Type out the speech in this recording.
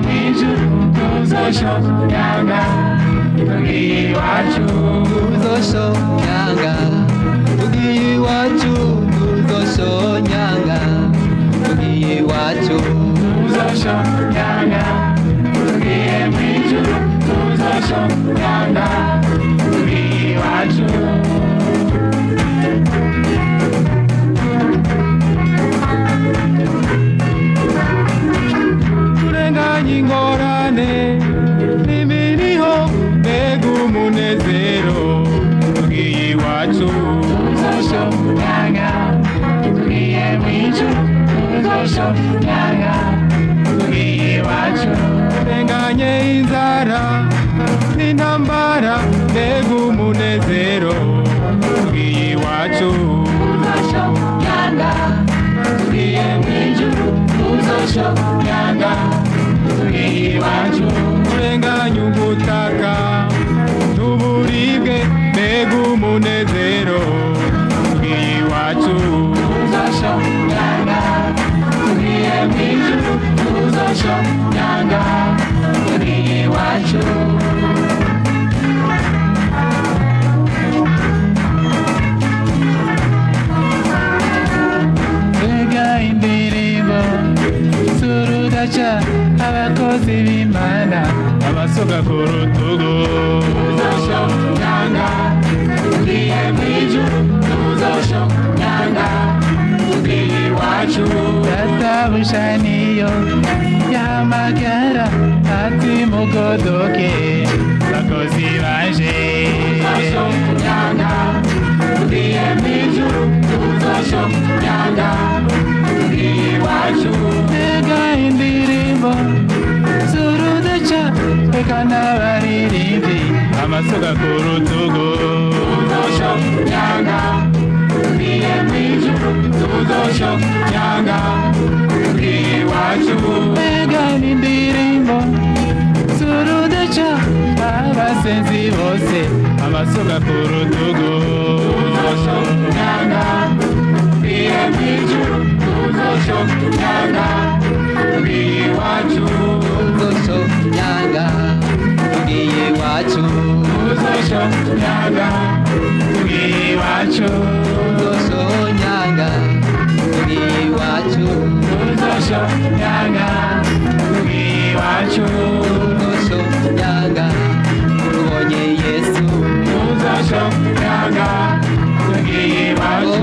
mw'ijuru tuzoshonyanga tugiye iwacu tuzoshonyanga tugiye iwacu tuzoshonyanga tugiye iwacu tuzoshonyanga tugiye mw'ijuru tuzoshonyanga tugiye iwacu turenganye ingorane n'imiriho mbega umunezero tugiye iwacu tuzoshonyanga tugiye mw'ijuru tuzoshonyanga tugiye iwacu turenganye inzara n'intambara mbega umunezero tugiye iwacu tuzoshonyanga tugiye mw'ijuru tuzoshonyanga tugiye iwacu turenganye ubutaka n'uburibwe mbega umunezero tugiye iwacu tuzoshonyanga tugiye mw'ijuru tuzoshonyanga tugiye iwacu mbega indirimbo z'urudaca abakozi b'Imana abasoga ku rutugu tuzoshonyanga tugiye mw'ijuru tuzoshonyanga tugiye iwacu databuja niyo yahamagara ati mugodoke bakozi baje tuzoshonyanga tugiye mw'ijuru tuzoshonyanga tugiye iwacu mbega indirimbo z'urudaca reka n'abaririmbyi amasoga ku rutugu tuzoshonyanga tugiye mw'ijuru tuzoshonyanga tugiye iwacu mbega n'indirimbo z'urudaca abasenzi bose amasoga ku rutugu tuzoshonyanga tugiye mw'ijuru tuzoshonyanga tugiye iwacu tuzoshonyanga tugiye iwacu tuzoshonyanga tugiye iwacu tuzoshonyanga tugiye iwacu tuzoshonyanga tugiye iwacu tuzoshonyanga tubonye Yesu tuzoshonyanga tugiye iwacu